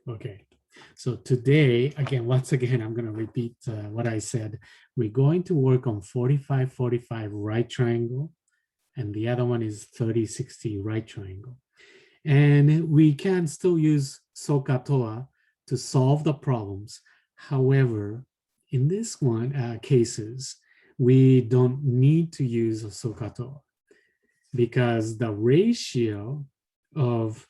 Okay, so today, again, once again, I'm going to repeat what I said. We're going to work on 45-45 right triangle, and the other one is 30-60 right triangle. And we can still use SOHCAHTOA to solve the problems. However, in this one cases, we don't need to use a SOHCAHTOA because the ratio of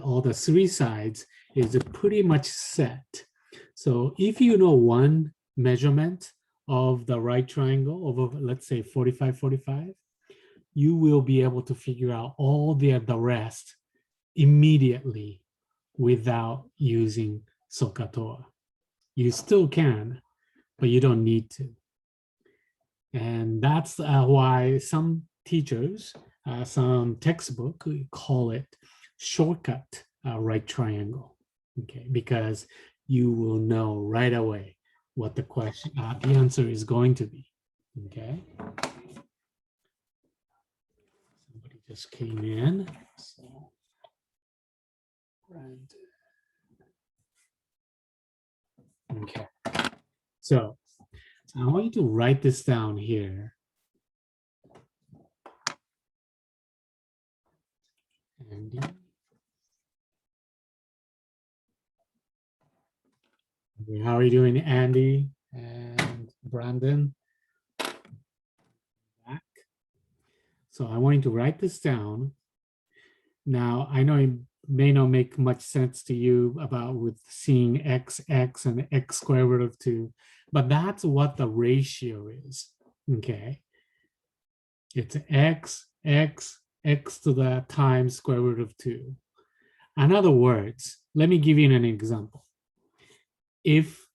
all the three sides is pretty much set. So if you know one measurement of the right triangle over, let's say 45-45, you will be able to figure out all the rest immediately without using SOHCAHTOA. You still can, but you don't need to. And that's why some teachers, some textbook call it shortcut right triangle, okay? Because you will know right away what the question, the answer is going to be, okay? Somebody just came in, so. Right. Okay, so I want you to write this down here. Andy. How are you doing, Andy and Brandon? Back. So I want you to write this down. Now, I know it may not make much sense to you about with seeing x, and x square root of 2, but that's what the ratio is, okay? It's x to the times square root of 2. In other words, let me give you an example. If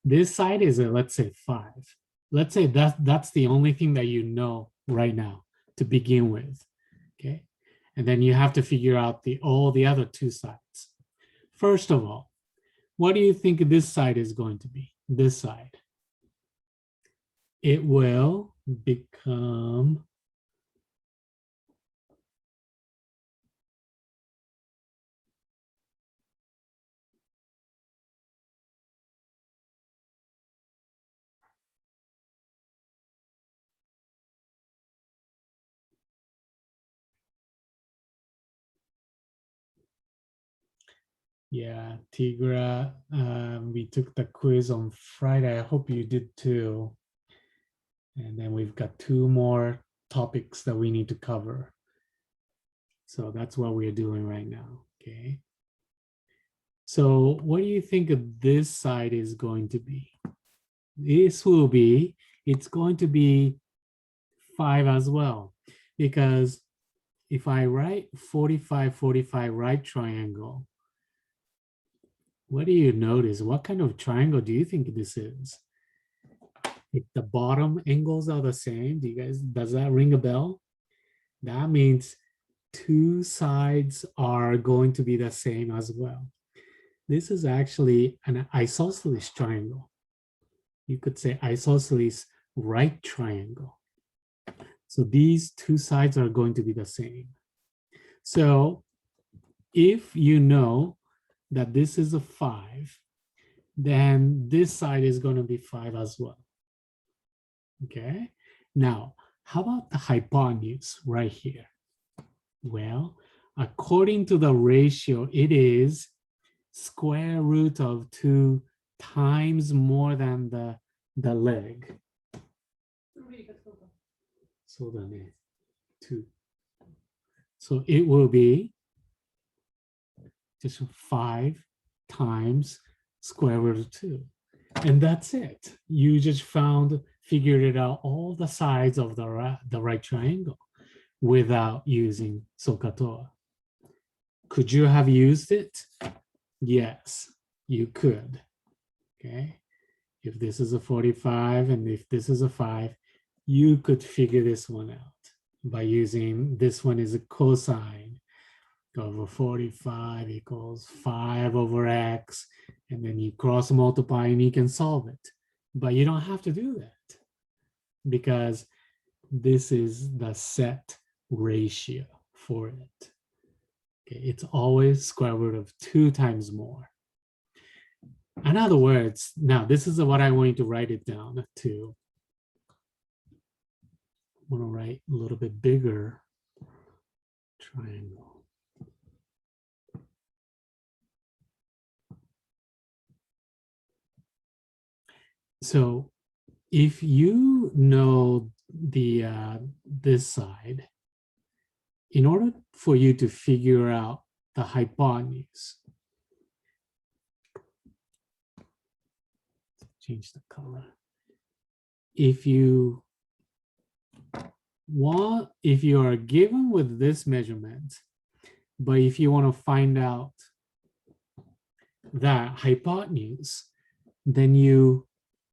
this side is let's say 5, let's say that's the only thing that you know right now to begin with, okay? And then you have to figure out all the other two sides. First of all, what do you think this side is going to be? This side. It will become yeah, Tigra, we took the quiz on Friday. I hope you did too. And then we've got 2 more topics that we need to cover. So that's what we're doing right now, okay? So what do you think of this side is going to be? This will be, it's going to be 5 as well, because if I write 45-45 right triangle, what do you notice? What kind of triangle do you think this is? If the bottom angles are the same, does that ring a bell? That means 2 sides are going to be the same as well. This is actually an isosceles triangle. You could say isosceles right triangle. So these 2 sides are going to be the same. So if you know that this is a 5, then this side is going to be 5 as well. Okay. Now, how about the hypotenuse right here? Well, according to the ratio, it is square root of 2 times more than the leg. So then 2. So it will be just 5 times square root of 2. And that's it. You just figured it out, all the sides of the right triangle without using SOHCAHTOA. Could you have used it? Yes, you could. Okay. If this is a 45 and if this is a 5, you could figure this one out by using, this one is a cosine over 45 equals 5 over x, and then you cross multiply and you can solve it. But you don't have to do that because this is the set ratio for it. Okay, it's always square root of 2 times more. In other words, now this is what I want you to write it down to. I want to write a little bit bigger triangle. So if you know the this side, in order for you to figure out the hypotenuse, change the color. If you are given with this measurement, but if you want to find out that hypotenuse, then you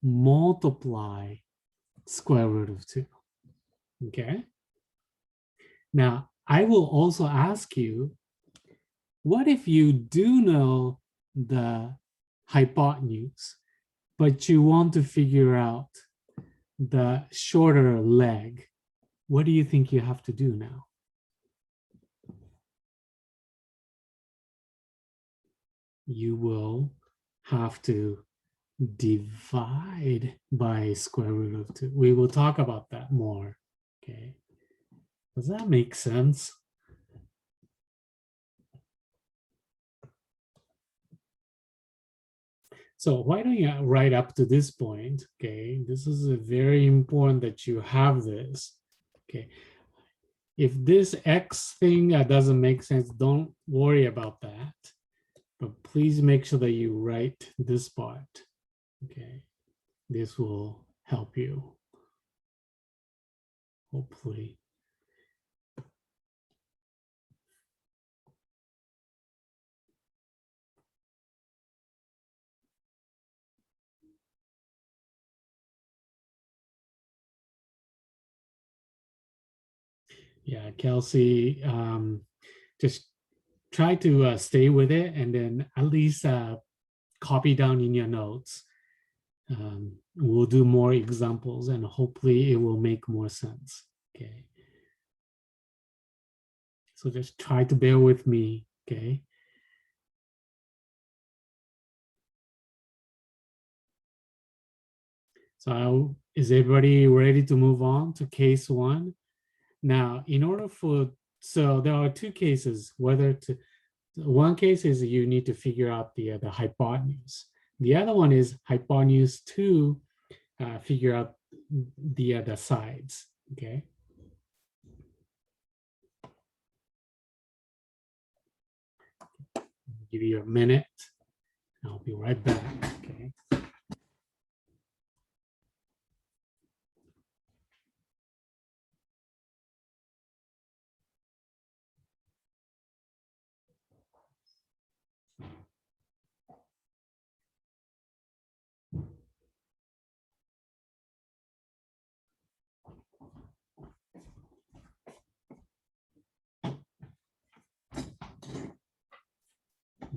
multiply square root of 2. Okay. Now, I will also ask you, what if you do know the hypotenuse, but you want to figure out the shorter leg? What do you think you have to do now? You will have to divide by square root of 2. We will talk about that more. Okay. Does that make sense? So why don't you write up to this point? Okay, this is very important that you have this. Okay, if this X thing doesn't make sense, don't worry about that. But please make sure that you write this part. Okay, this will help you, hopefully. Yeah, Kelsey, just try to stay with it and then at least copy down in your notes. We'll do more examples and hopefully it will make more sense. Okay. So just try to bear with me. Okay. So is everybody ready to move on to case 1? Now, in order for, so there are 2 cases, whether to, one case is you need to figure out the hypotenuse. The other one is hypotenuse to figure out the sides, okay? Give you a minute. I'll be right back, okay?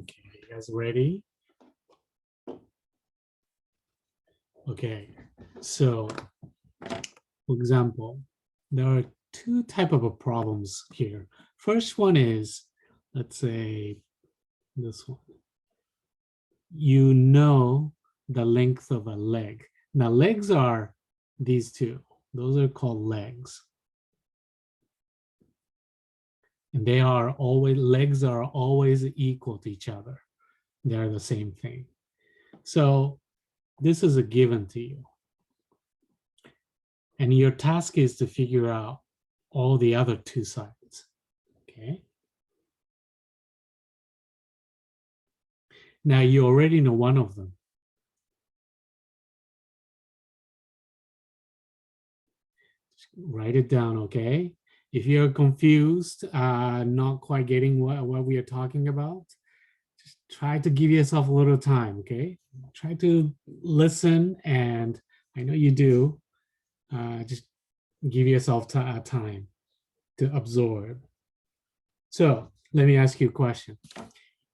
Okay, you guys ready? Okay, so for example, there are 2 types of problems here. First one is, let's say this one. You know the length of a leg. Now legs are these 2. Those are called legs. And they are always, legs are always equal to each other. They're the same thing. So this is a given to you. And your task is to figure out all the other 2 sides, okay? Now you already know one of them. Just write it down, okay? If you're confused, not quite getting what we are talking about, just try to give yourself a little time, okay? Try to listen, and I know you do. Just give yourself time to absorb. So let me ask you a question.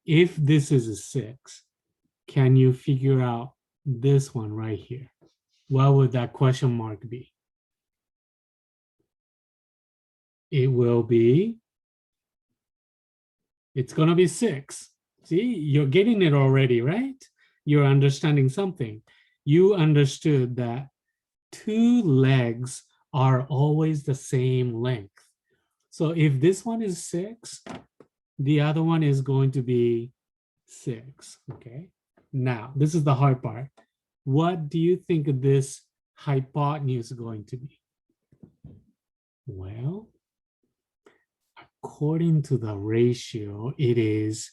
If this is a 6, can you figure out this one right here? What would that question mark be? It will be It's going to be 6. See, you're getting it already, right? You're understanding something. You understood that 2 legs are always the same length. So if this one is 6, the other one is going to be 6, okay? Now, this is the hard part. What do you think this hypotenuse is going to be? Well, according to the ratio, it is,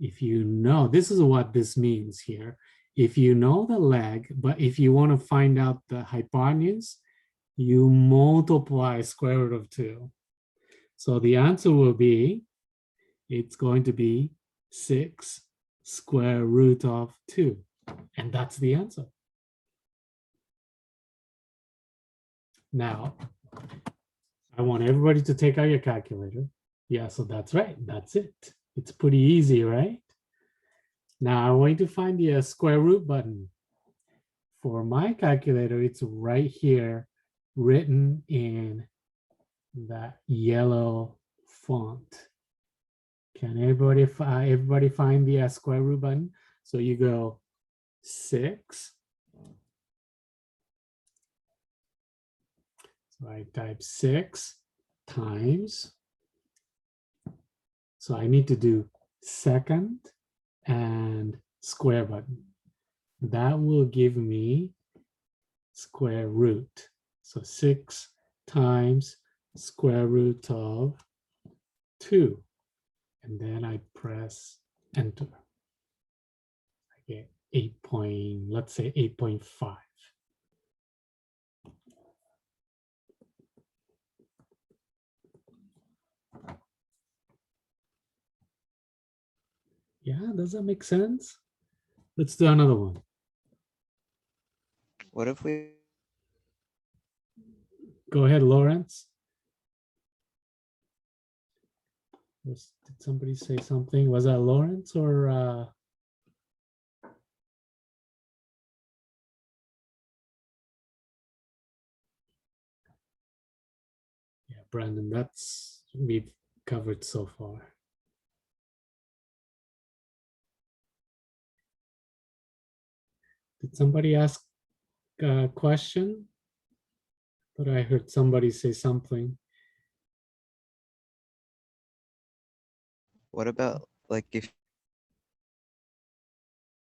if you know, this is what this means here. If you know the leg, but if you want to find out the hypotenuse, you multiply square root of 2. So the answer will be, it's going to be 6 square root of 2. And that's the answer. Now, I want everybody to take out your calculator. Yeah, so that's right. That's it. It's pretty easy, right? Now, I want you to find the square root button. For my calculator, it's right here, written in that yellow font. Can everybody find the square root button? So you go 6. So I type 6 times. So I need to do second and square button. That will give me square root. So 6 times square root of 2. And then I press enter. I get 8. Let's say 8.5. Yeah, does that make sense? Let's do another one. What if we, Go ahead, Lawrence. Did somebody say something? Was that Lawrence or yeah, Brandon, that's we've covered so far. Did somebody ask a question? But I heard somebody say something. what about like if,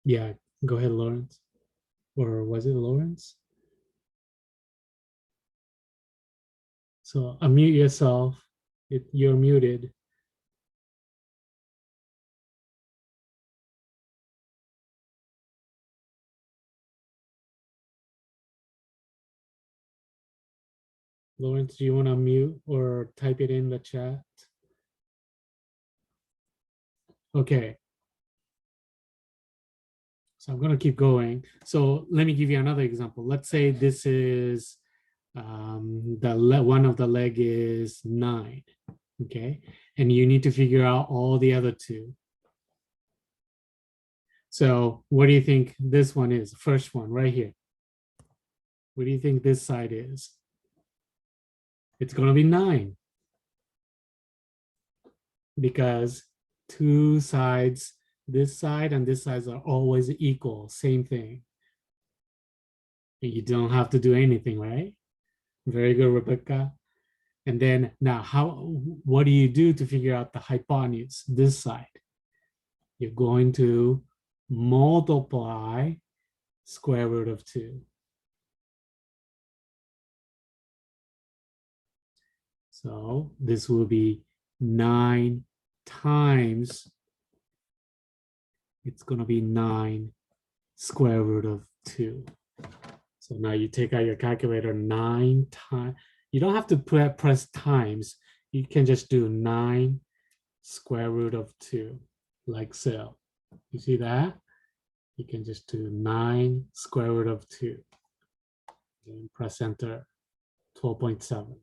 Yeah, go ahead, Lawrence. Or was it Lawrence? So unmute yourself. You're muted. Lawrence, do you want to mute or type it in the chat? Okay. So I'm going to keep going. So let me give you another example. Let's say this is one of the leg is 9, okay? And you need to figure out all the other 2. So what do you think this one is? First one right here. What do you think this side is? It's going to be 9 because 2 sides, this side and this side are always equal, same thing. You don't have to do anything, right? Very good, Rebecca. And then now, what do you do to figure out the hypotenuse, this side? You're going to multiply square root of 2. So this will be 9 times, it's going to be 9 square root of 2. So now you take out your calculator, 9 times. You don't have to press times. You can just do 9 square root of 2, like so. You see that? You can just do 9 square root of 2. And press enter, 12.7.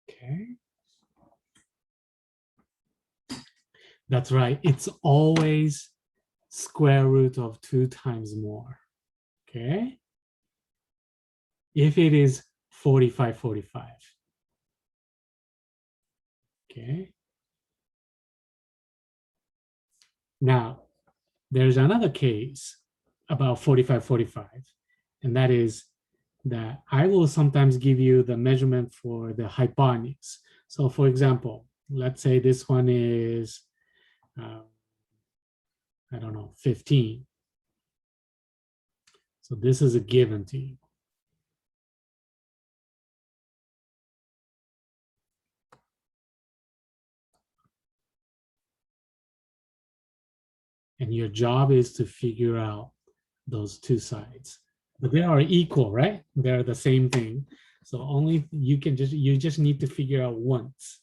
Okay. That's right. It's always square root of 2 times more. Okay. If it is 45, 45. Okay. Now, there's another case about 45, 45, and that is that I will sometimes give you the measurement for the hypotenuse. So for example, let's say this one is, I don't know, 15. So this is a given to you. And your job is to figure out those two sides. But they are equal, right? They're the same thing. So only you just need to figure out once.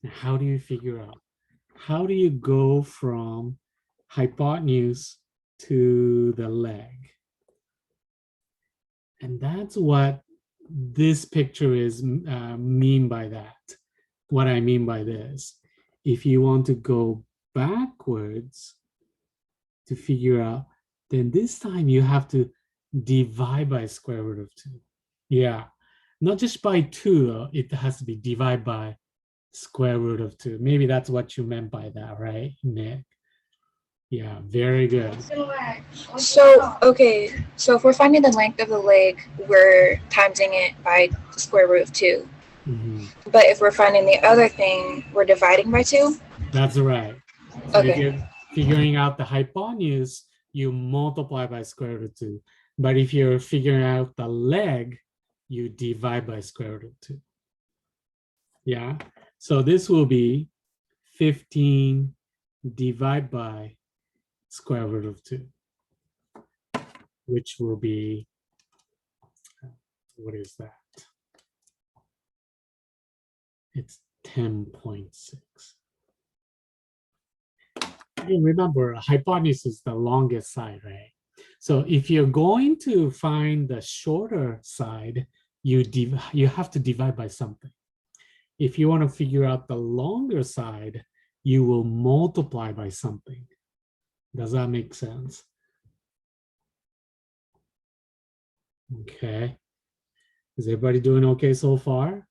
How do you figure out? How do you go from hypotenuse to the leg? And that's what this picture is mean by that. What I mean by this, if you want to go backwards to figure out, then this time you have to divide by square root of 2. Yeah, not just by 2, it has to be divided by square root of 2. Maybe that's what you meant by that, right, Nick? Yeah, very good. So, okay, so if we're finding the length of the leg, we're timesing it by the square root of 2. Mm-hmm. But if we're finding the other thing, we're dividing by 2? That's right. So if Okay. you're figuring out the hypotenuse, you multiply by square root of 2. But if you're figuring out the leg, you divide by square root of 2. Yeah. So this will be 15 divided by square root of 2, which will be, what is that? It's 10.6. You remember, hypotenuse is the longest side, right? So if you're going to find the shorter side, you have to divide by something. If you want to figure out the longer side, you will multiply by something. Does that make sense? Okay. Is everybody doing okay so far?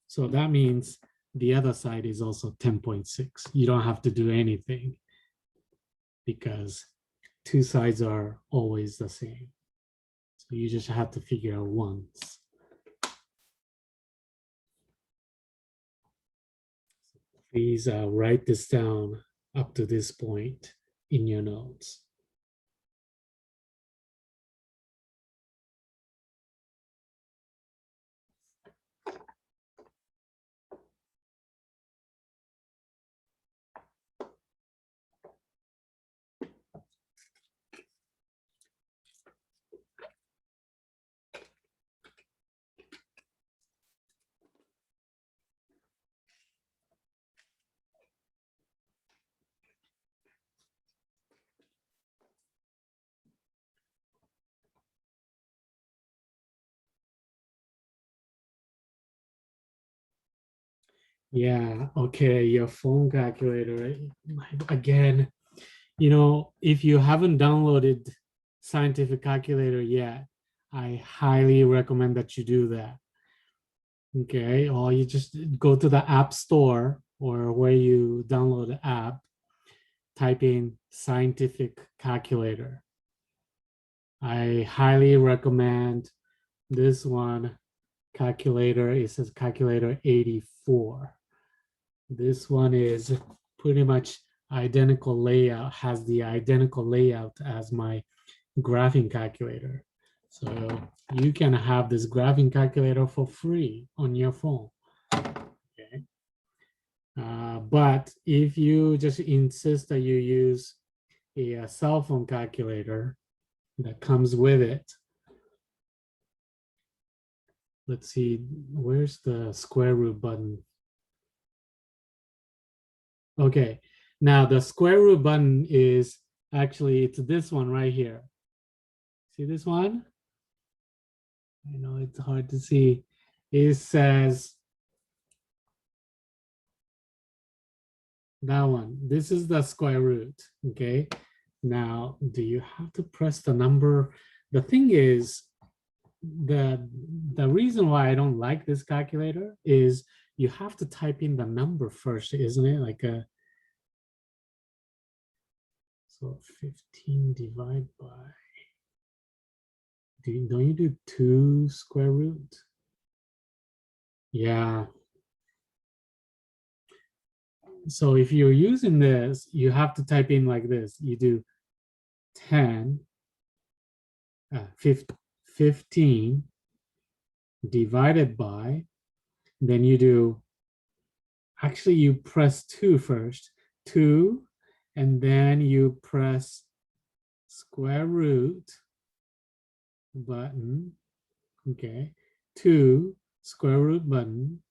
So that means the other side is also 10.6. You don't have to do anything because two sides are always the same. So you just have to figure out once. Please write this down up to this point in your notes. Yeah, okay, your phone calculator. Again, you know, if you haven't downloaded Scientific Calculator yet, I highly recommend that you do that. Okay, or you just go to the App Store or where you download the app, type in Scientific Calculator. I highly recommend this one calculator. It says calculator 84. This one is pretty much identical layout, has the identical layout as my graphing calculator. So you can have this graphing calculator for free on your phone. Okay. But if you just insist that you use a cell phone calculator that comes with it, let's see, where's the square root button? Okay, now the square root button is actually, it's this one right here. See this one? I know it's hard to see. It says that one. This is the square root, okay? Now, do you have to press the number? The thing is, the reason why I don't like this calculator is you have to type in the number first, isn't it? Like so 15 divided by, don't you do 2 square root? Yeah. So if you're using this, you have to type in like this. You do 10, 15 divided by, then you do, actually you press 2 first, 2, and then you press square root button, okay, 2 square root button,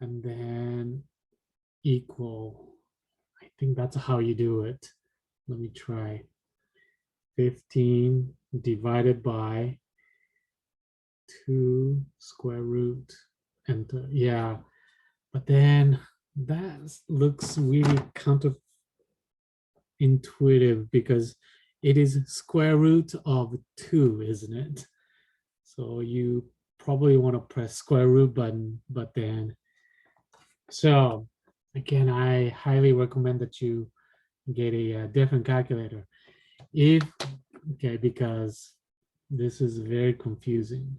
and then equal. I think that's how you do it. Let me try. 15 divided by 2 square root, enter. Yeah, but then that looks really counterintuitive because it is square root of 2, isn't it? So you probably want to press square root button, but then, so again, I highly recommend that you get a different calculator. Okay, because this is very confusing.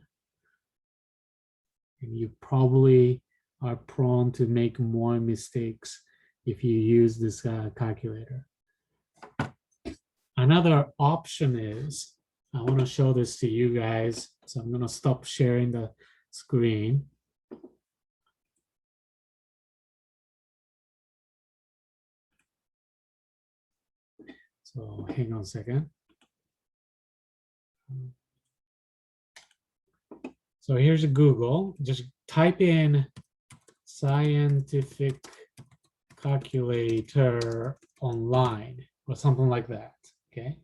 And you probably are prone to make more mistakes if you use this calculator. Another option is, I want to show this to you guys. So I'm going to stop sharing the screen. So hang on a second. So here's a Google. Just type in scientific calculator online or something like that. Okay.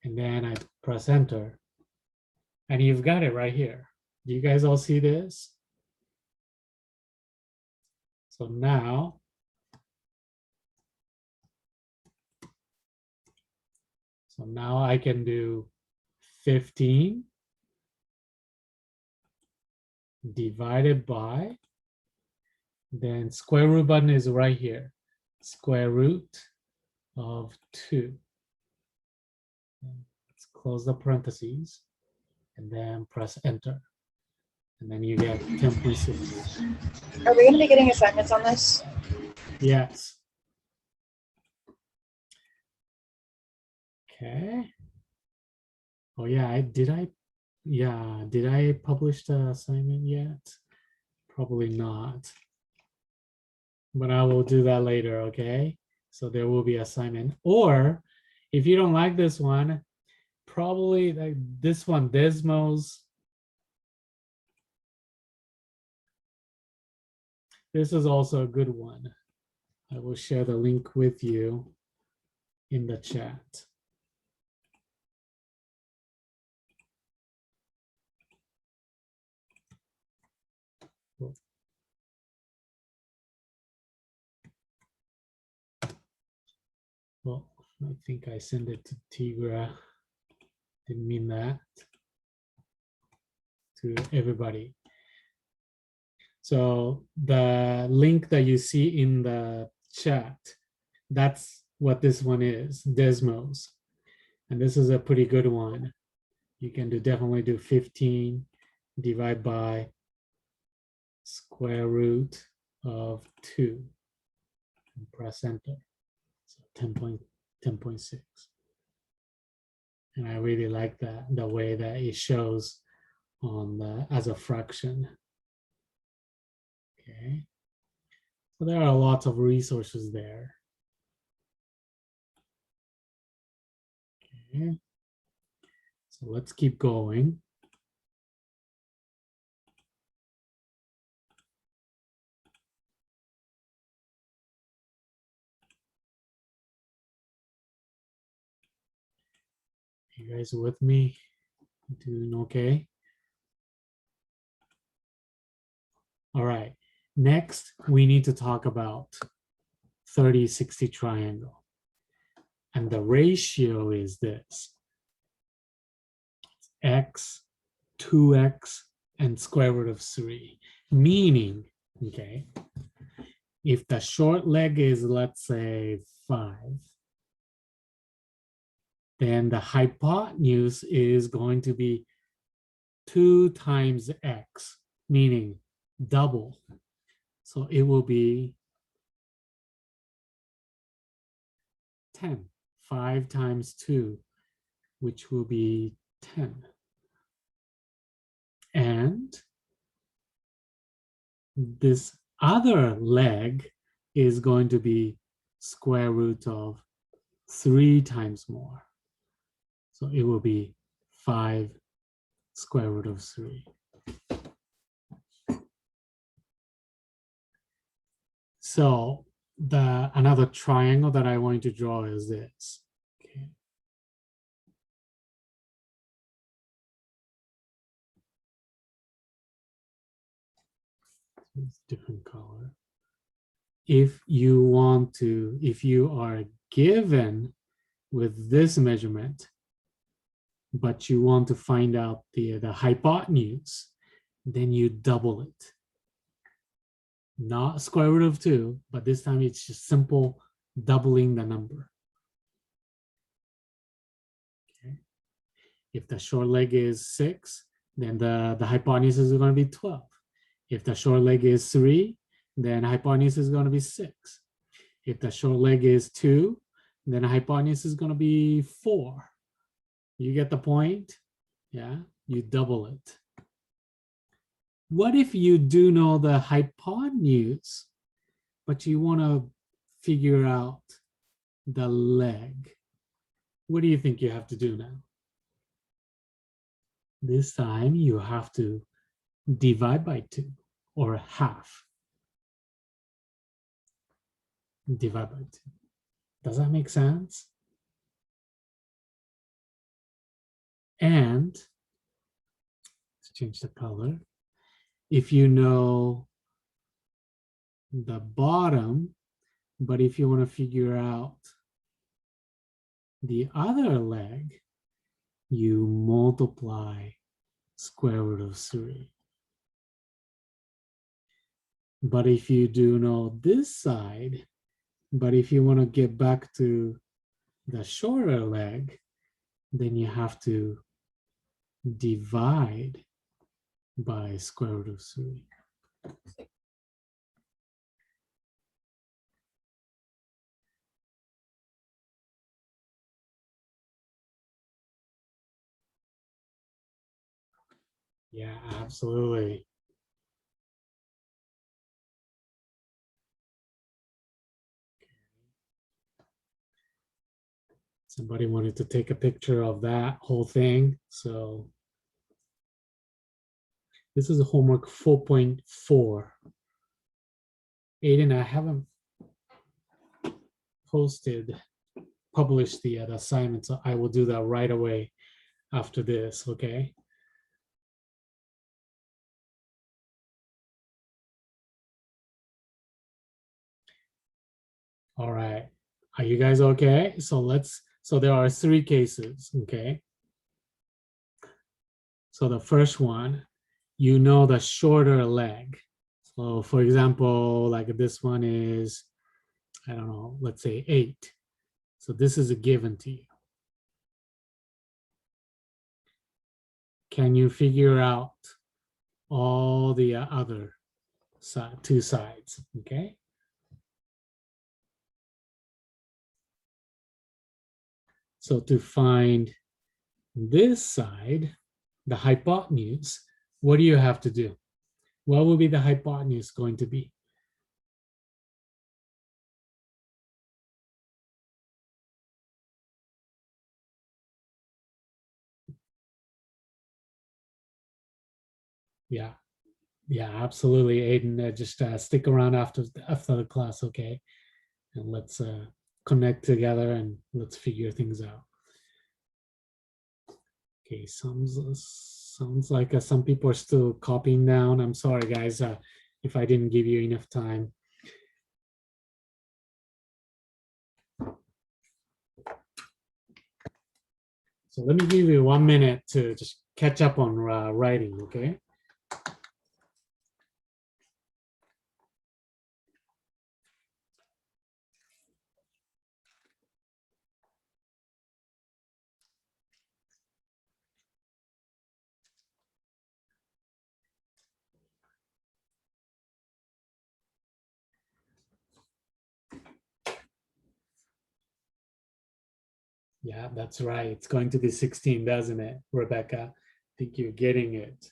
And then I press enter. And you've got it right here. Do you guys all see this? So now, I can do 15 divided by, then square root button is right here. Square root of 2. Let's close the parentheses and then press enter. And then you get 10.6. Are we going to be getting assignments on this? Yes. Okay. Oh yeah, did I publish the assignment yet? Probably not. But I will do that later, okay? So there will be assignment. Or if you don't like this one, probably like this one, Desmos. This is also a good one. I will share the link with you in the chat. Well, I think I sent it to Tigra. Didn't mean that. To everybody. So the link that you see in the chat, that's what this one is, Desmos. And this is a pretty good one. You can definitely do 15 divided by square root of 2 and press enter. So 10.6. And I really like that, the way that it shows on the as a fraction. Okay. So there are lots of resources there. Okay. So let's keep going. You guys with me? Doing okay? All right. Next, we need to talk about 30-60 triangle. And the ratio is this: x, 2x, and square root of 3. Meaning, okay, if the short leg is, let's say, 5, then the hypotenuse is going to be 2 times x, meaning double. So it will be 10. 5 times 2, which will be 10. And this other leg is going to be square root of 3 times more. So it will be 5 square root of 3. So another triangle that I want to draw is this. Okay. It's different color. If you are given with this measurement, but you want to find out the hypotenuse, then you double it. Not square root of 2, but this time it's just simple doubling the number. Okay. If the short leg is 6, then the hypotenuse is going to be 12. If the short leg is 3, then hypotenuse is going to be 6. If the short leg is 2, then hypotenuse is going to be 4. You get the point? Yeah, you double it. What if you do know the hypotenuse, but you want to figure out the leg? What do you think you have to do now? This time you have to divide by 2, or half. Divide by 2. Does that make sense? And let's change the color. If you know the bottom, but if you want to figure out the other leg, you multiply square root of 3. But if you do know this side, but if you want to get back to the shorter leg, then you have to divide by square root of 3. Yeah, absolutely. Somebody wanted to take a picture of that whole thing. So this is a homework 4.4. Aiden, I haven't published the assignment, so I will do that right away after this, okay? All right, are you guys okay? So there are 3 cases, okay? So the first one, you know the shorter leg. So for example, like this one is, I don't know, let's say 8. So this is a given to you. Can you figure out all the other 2 sides, okay? So to find this side, the hypotenuse, what do you have to do? What will be the hypotenuse going to be? Yeah, absolutely, Aiden. Just stick around after the class, okay? And let's connect together and let's figure things out. Okay, sounds like some people are still copying down. I'm sorry, guys, if I didn't give you enough time. So let me give you 1 minute to just catch up on writing, okay? Yeah, that's right. It's going to be 16, doesn't it, Rebecca? I think you're getting it.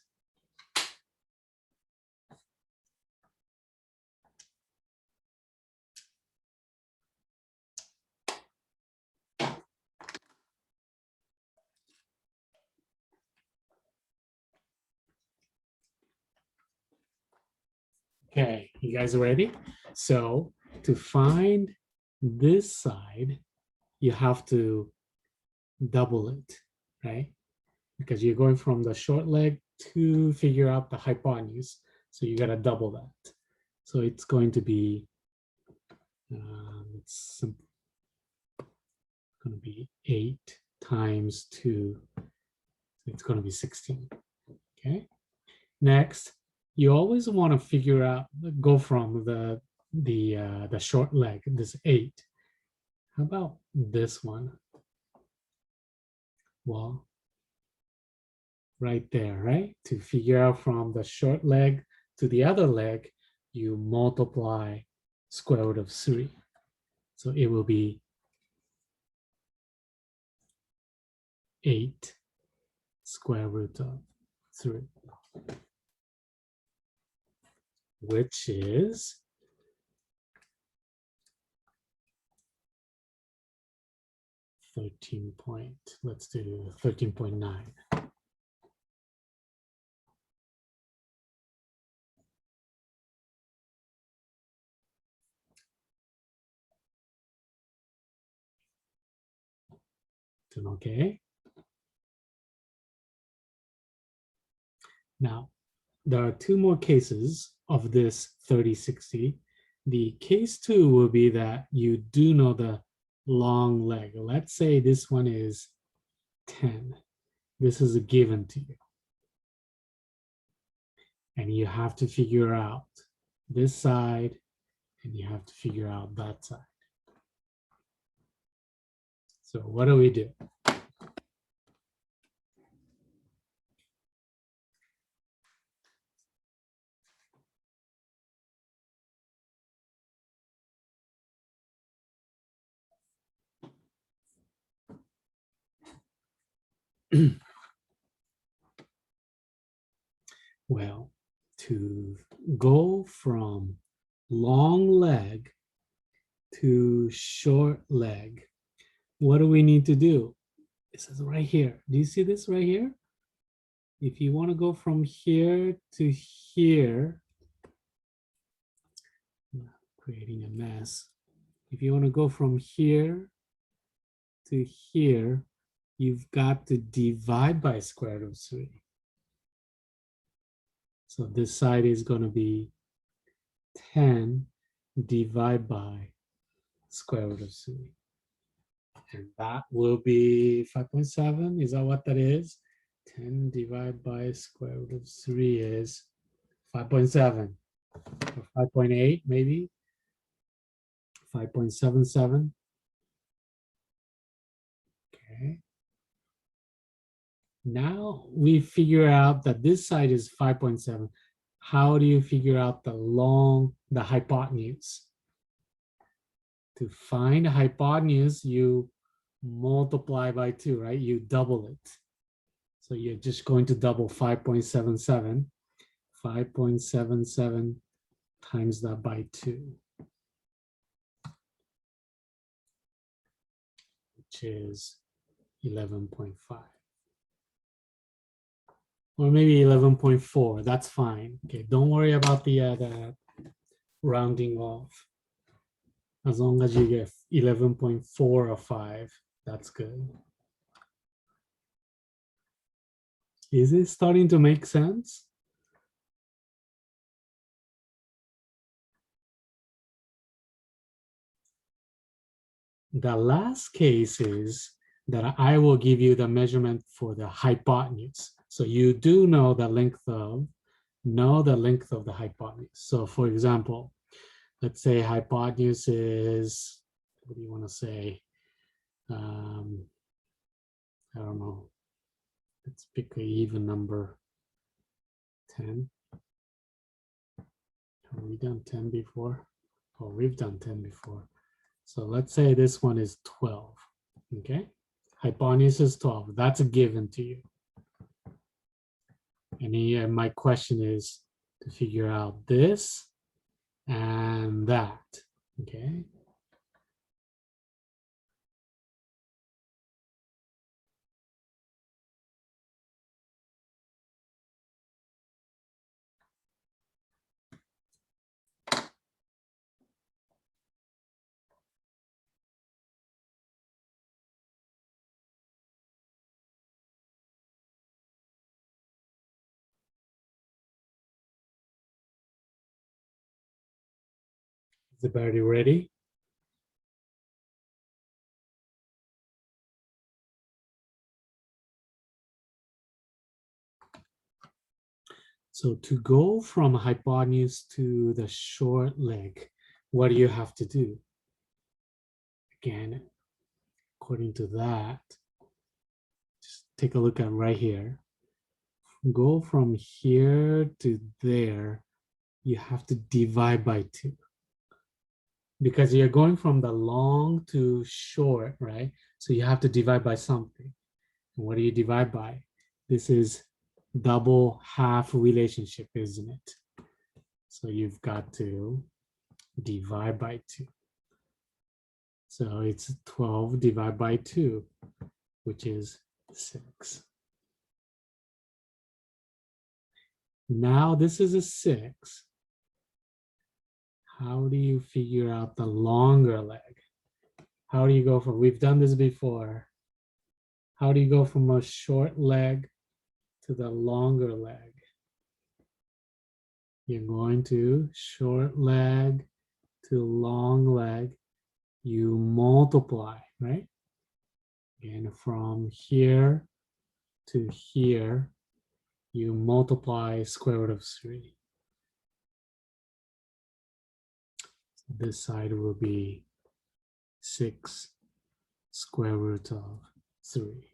Okay, you guys ready? So to find this side, you have to double it, right? Because you're going from the short leg to figure out the hypotenuse. So you got to double that. So it's going to be, it's going to be 8 times 2. It's going to be 16. Okay. Next, you always want to figure out, go from the short leg, this 8. How about this one? Well, right there, right? To figure out from the short leg to the other leg, you multiply square root of 3. So it will be 8 square root of 3, which is 13 point, let's do 13.9. Okay. Now, there are 2 more cases of this 30/60. The case 2 will be that you do know the long leg. Let's say this one is 10. This is a given to you. And you have to figure out this side, and you have to figure out that side. So what do we do? Well, to go from long leg to short leg, what do we need to do? This is right here. Do you see this right here? If you want to go from here to here, creating a mess. If you want to go from here to here, you've got to divide by square root of 3. So this side is going to be 10 divided by square root of 3. And that will be 5.7. Is that what that is? 10 divided by square root of 3 is 5.7. Or 5.8 maybe. 5.77. Okay. Now we figure out that this side is 5.7. How do you figure out the hypotenuse? To find the hypotenuse, you multiply by 2, right? You double it. So you're just going to double 5.77. 5.77 times that by 2, which is 11.5. Or maybe 11.4, that's fine. Okay, don't worry about the rounding off. As long as you get 11.4 or 5, that's good. Is it starting to make sense? The last case is that I will give you the measurement for the hypotenuse. So you do know the length of the hypotenuse. So for example, let's say hypotenuse is, what do you want to say? I don't know. Let's pick an even number. 10. Have we done 10 before? Oh, we've done 10 before. So let's say this one is 12. Okay. Hypotenuse is 12. That's a given to you. And my question is to figure out this and that. Okay. Is everybody ready? So to go from hypotenuse to the short leg, what do you have to do? Again, according to that, just take a look at right here. Go from here to there, you have to divide by 2. Because you're going from the long to short, right? So you have to divide by something. And what do you divide by? This is double half relationship, isn't it? So you've got to divide by 2. So it's 12 divided by 2, which is 6. Now this is a 6. How do you figure out the longer leg? How do you go from, we've done this before. How do you go from a short leg to the longer leg? You're going to short leg to long leg. You multiply, right? And from here to here, you multiply square root of 3. This side will be 6 square root of 3.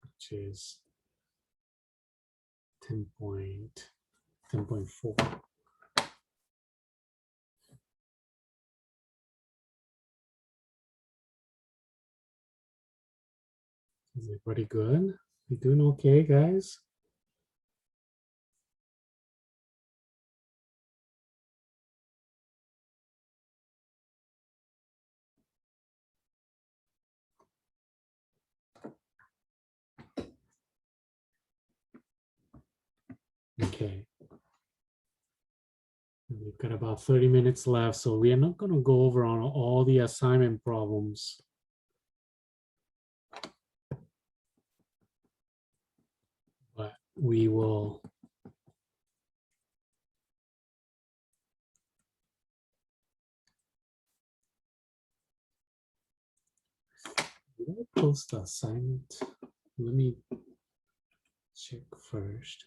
Which is 10.4. Is everybody good? You doing okay, guys? Okay. We've got about 30 minutes left, so we are not going to go over on all the assignment problems. But we will. Did I post the assignment? Let me check first.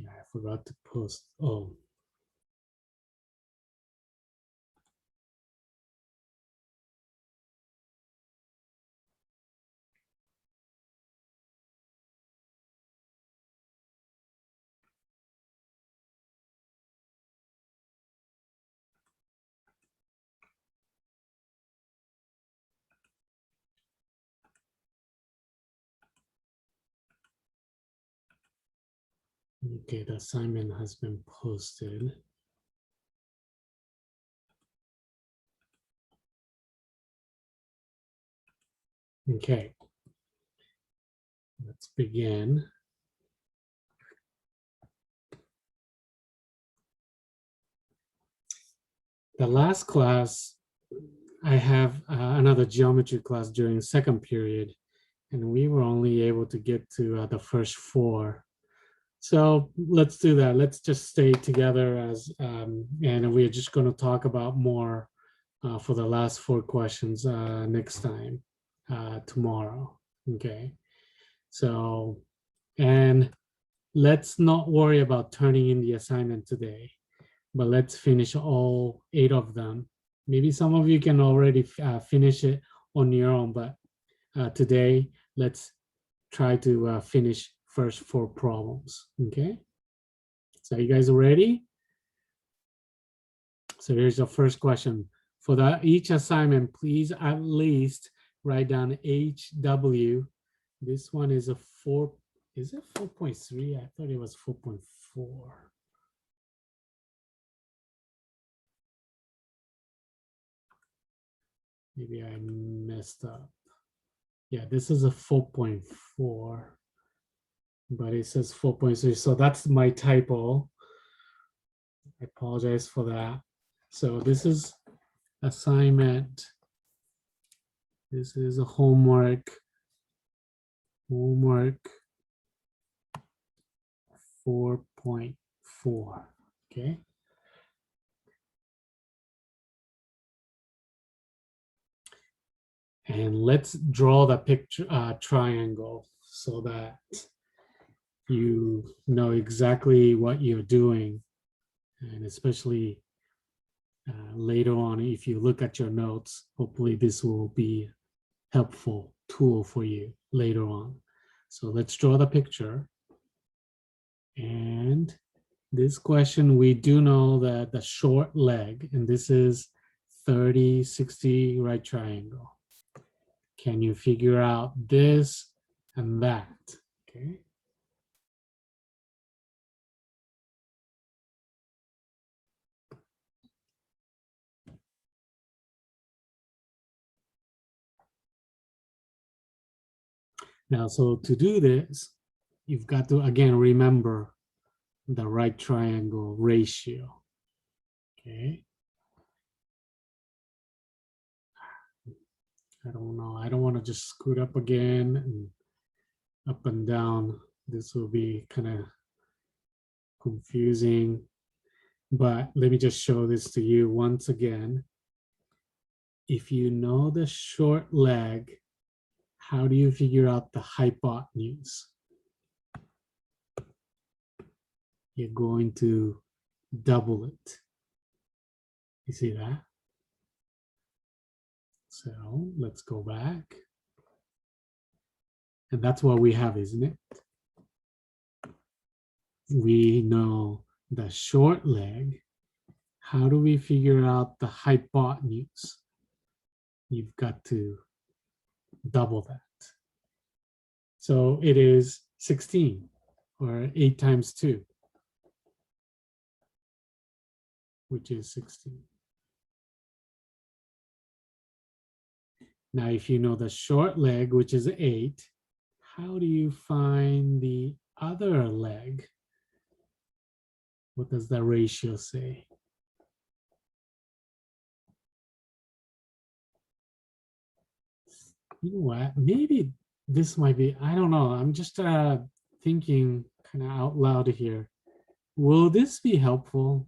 Yeah, I forgot to post. Oh. Okay, the assignment has been posted. Okay, let's begin. the last class, I have another geometry class during second period, and we were only able to get to the first 4. So let's do that. Let's just stay together as, and we're just going to talk about more for the last 4 questions next time, tomorrow. Okay. So, and let's not worry about turning in the assignment today, but let's finish all 8 of them. Maybe some of you can already finish it on your own, but today let's try to finish first 4 problems. Okay. So you guys ready? So here's the first question. For each assignment, please at least write down HW. This one is a 4. Is it 4.3? I thought it was 4.4. Maybe I messed up. Yeah, this is a 4.4, but it says 4.3. So that's my typo. I apologize for that. So this is assignment. This is a homework. Homework 4.4. Okay. And let's draw the picture triangle so that you know exactly what you're doing. And especially later on, if you look at your notes, hopefully this will be helpful tool for you later on. So let's draw the picture. And this question, we do know that the short leg, and this is 30, 60 right triangle. Can you figure out this and that? Okay. Now, so to do this, you've got to, again, remember the right triangle ratio. Okay. I don't know. I don't want to just scoot up again and up and down. This will be kind of confusing. But let me just show this to you once again. If you know the short leg, how do you figure out the hypotenuse? You're going to double it. You see that? So let's go back. And that's what we have, isn't it? We know the short leg. How do we figure out the hypotenuse? You've got to double that. So it is 16, or 8 times 2, which is 16. Now, if you know the short leg, which is 8, how do you find the other leg? What does the ratio say? You know what? Maybe this might be, I don't know. I'm just thinking kind of out loud here. Will this be helpful?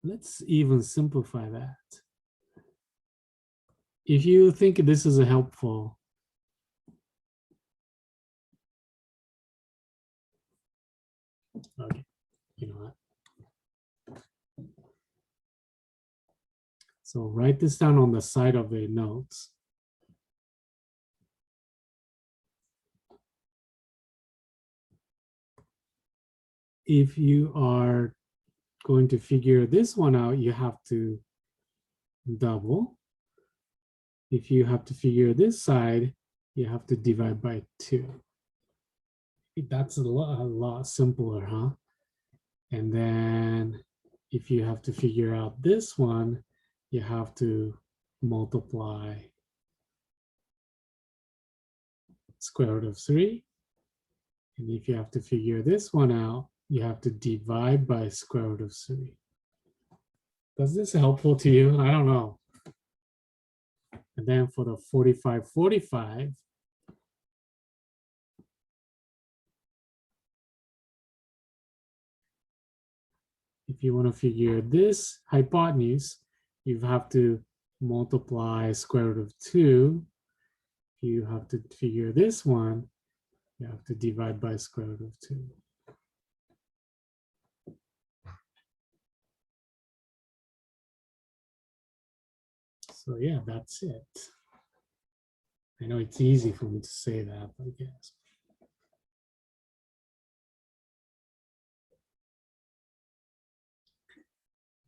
Let's even simplify that. If you think this is helpful, okay, you know what? So write this down on the side of the notes. If you are going to figure this one out, you have to double. If you have to figure this side, you have to divide by 2. That's a lot simpler, huh? And then if you have to figure out this one, you have to multiply square root of 3. And if you have to figure this one out, you have to divide by square root of 3. Does this helpful to you? I don't know. And then for the 45, 45, if you want to figure this hypotenuse, you have to multiply square root of 2. If you have to figure this one, you have to divide by square root of 2. So yeah, that's it. I know it's easy for me to say that, I guess.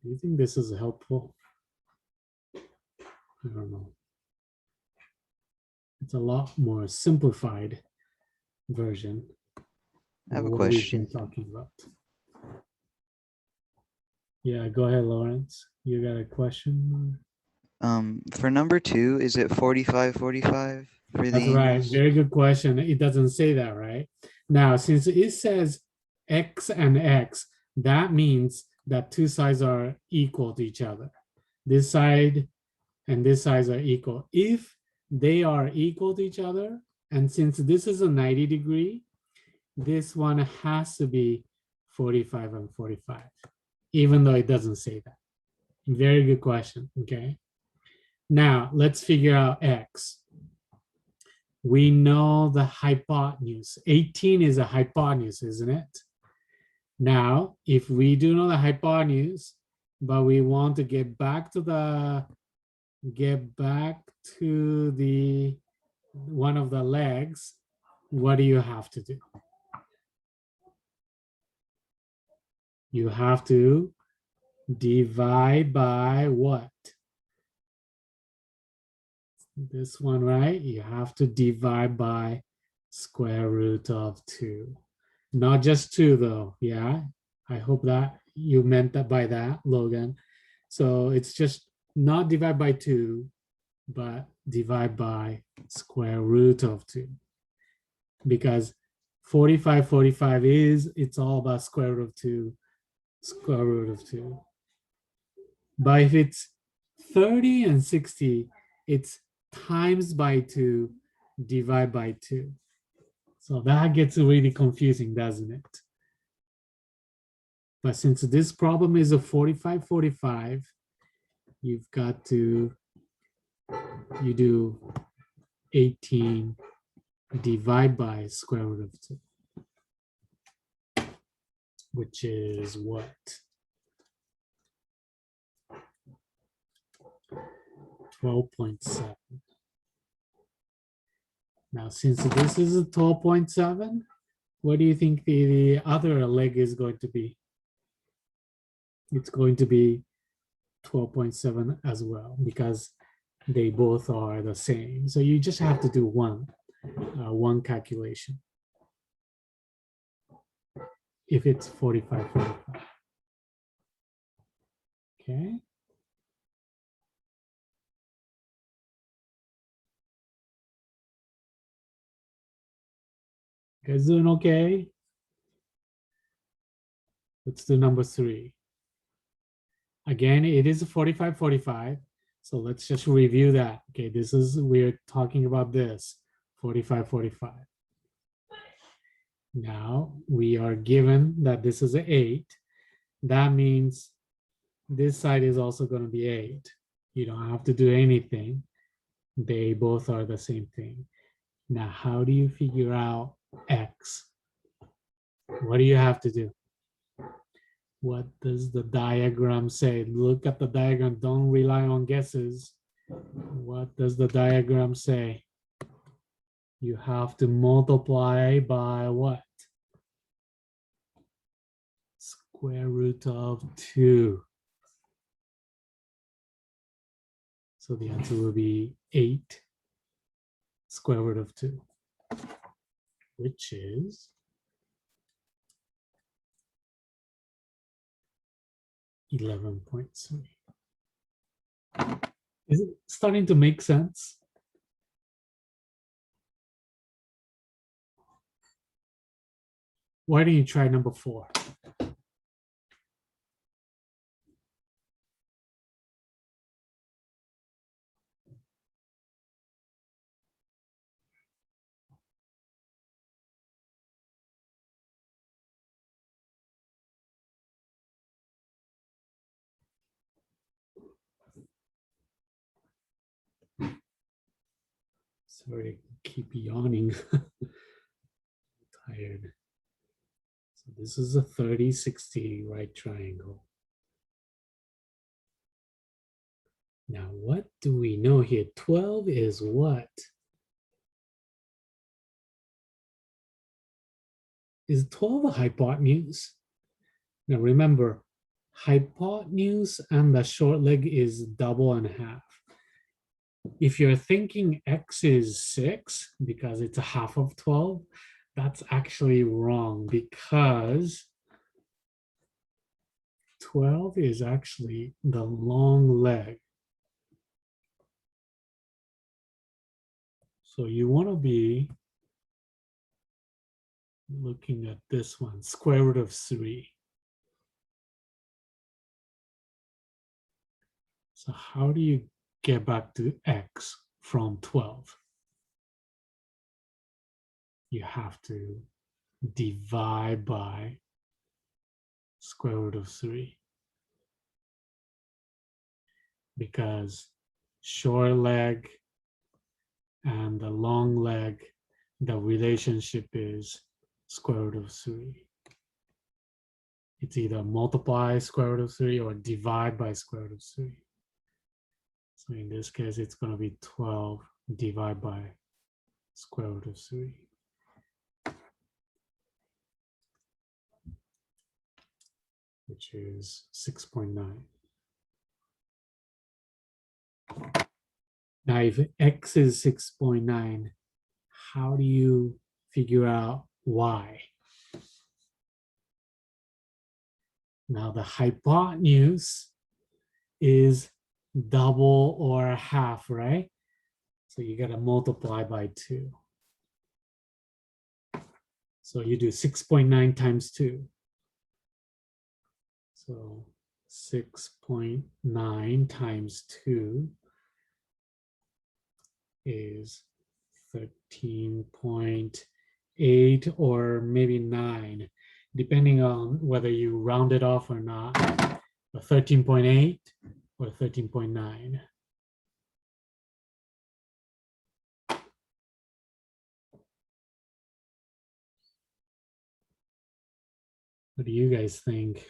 Do you think this is helpful? I don't know. It's a lot more simplified version. I have a What we've question. been talking about. Yeah, go ahead, Lawrence. You got a question? For number 2, is it 45, 45 for the That's right. angles? Very good question. It doesn't say that, right? Now, since it says x and x, that means that two sides are equal to each other. This side and this side are equal. If they are equal to each other, and since this is a 90 degree, this one has to be 45 and 45, even though it doesn't say that. Very good question, okay? Now, let's figure out x. We know the hypotenuse. 18 is a hypotenuse, isn't it? Now, if we do know the hypotenuse, but we want to get back to the one of the legs, what do you have to do? You have to divide by what? This one, right? You have to divide by square root of 2. Not just 2 though, yeah? I hope that you meant that by that, Logan. So it's just not divide by 2, but divide by square root of 2. Because 45, 45 it's all about square root of 2, square root of 2. But if it's 30 and 60, it's times by 2, divide by 2. So that gets really confusing, doesn't it? But since this problem is a 45, 45, you've got to, you do 18 divide by square root of 2, which is what? 12.7. Now, since this is a 12.7, what do you think the other leg is going to be? It's going to be 12.7 as well, because they both are the same. So you just have to do one calculation. If it's 45, 45. Okay. You guys doing okay? Let's do number 3. Again, it is 45, 45. So let's just review that. Okay, we're talking about this, 45, 45. Now we are given that this is an 8. That means this side is also going to be 8. You don't have to do anything. They both are the same thing. Now, how do you figure out x? What do you have to do? What does the diagram say? Look at the diagram. Don't rely on guesses. What does the diagram say? You have to multiply by what? Square root of 2. So the answer will be 8 square root of 2, which is 11.3. Is it starting to make sense? Why don't you try number 4? Sorry to keep yawning. Tired. So this is a 30-60 right triangle. Now, what do we know here? 12 is what? Is 12 a hypotenuse? Now remember, hypotenuse and the short leg is double and a half. If you're thinking x is 6 because it's a half of 12, that's actually wrong because 12 is actually the long leg. So you want to be looking at this one, square root of 3. So how do you get back to x from 12? You have to divide by square root of 3. Because short leg and the long leg, the relationship is square root of 3. It's either multiply square root of 3 or divide by square root of 3. So in this case, it's going to be 12 divided by square root of 3. Which is 6.9. Now, if x is 6.9, how do you figure out y? Now, the hypotenuse is double or a half, right? So you got to multiply by 2. So you do 6.9 times 2. So 6.9 times 2 is 13.8 or maybe 9, depending on whether you round it off or not, 13.8 or 13.9. What do you guys think?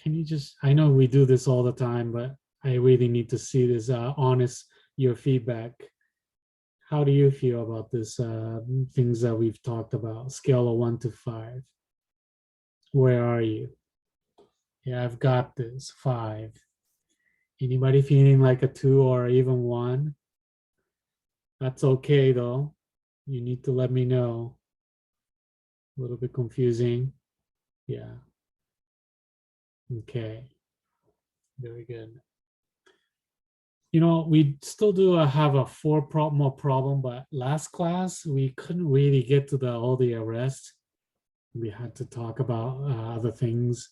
Can you just, I know we do this all the time, but I really need to see this your feedback. How do you feel about this things that we've talked about? Scale of 1 to 5. Where are you? Yeah, I've got this, 5. Anybody feeling like a 2 or even 1? That's okay though. You need to let me know. A little bit confusing. Yeah. Okay. Very good. You know, we still do have a 4 more problem, but last class we couldn't really get to all the rest. We had to talk about other things.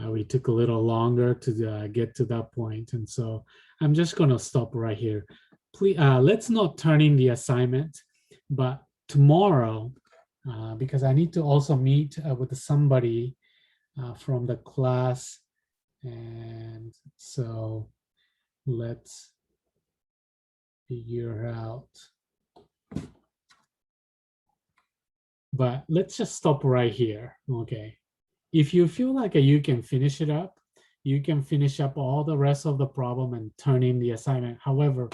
We took a little longer to get to that point, and so I'm just going to stop right here. Please, let's not turn in the assignment, but tomorrow, because I need to also meet with somebody from the class, and so let's figure out. But let's just stop right here, okay? If you feel like you can finish it up, you can finish up all the rest of the problem and turn in the assignment. However,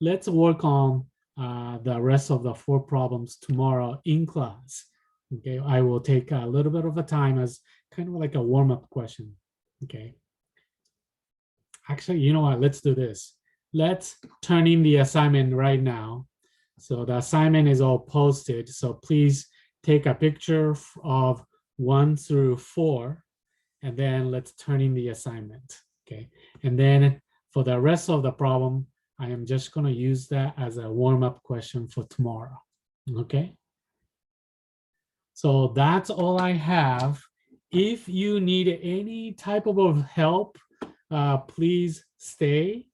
let's work on the rest of the 4 problems tomorrow in class. Okay, I will take a little bit of a time as kind of like a warm-up question. Okay. Actually, you know what? Let's do this. Let's turn in the assignment right now. So the assignment is all posted. So please take a picture of 1 through 4, and then let's turn in the assignment. Okay. And then for the rest of the problem, I am just going to use that as a warm-up question for tomorrow. Okay. So that's all I have. If you need any type of help, please stay.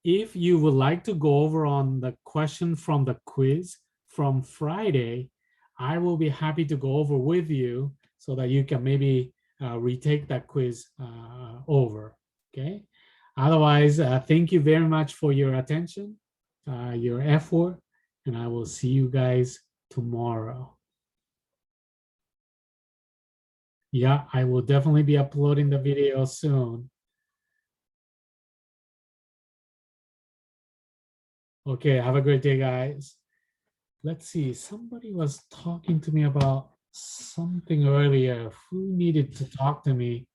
If you would like to go over on the question from the quiz from Friday, I will be happy to go over with you so that you can maybe retake that quiz over, okay? Otherwise, thank you very much for your attention. your effort, and I will see you guys tomorrow. Yeah, I will definitely be uploading the video soon. Okay, have a great day, guys. Let's see, somebody was talking to me about something earlier. Who needed to talk to me?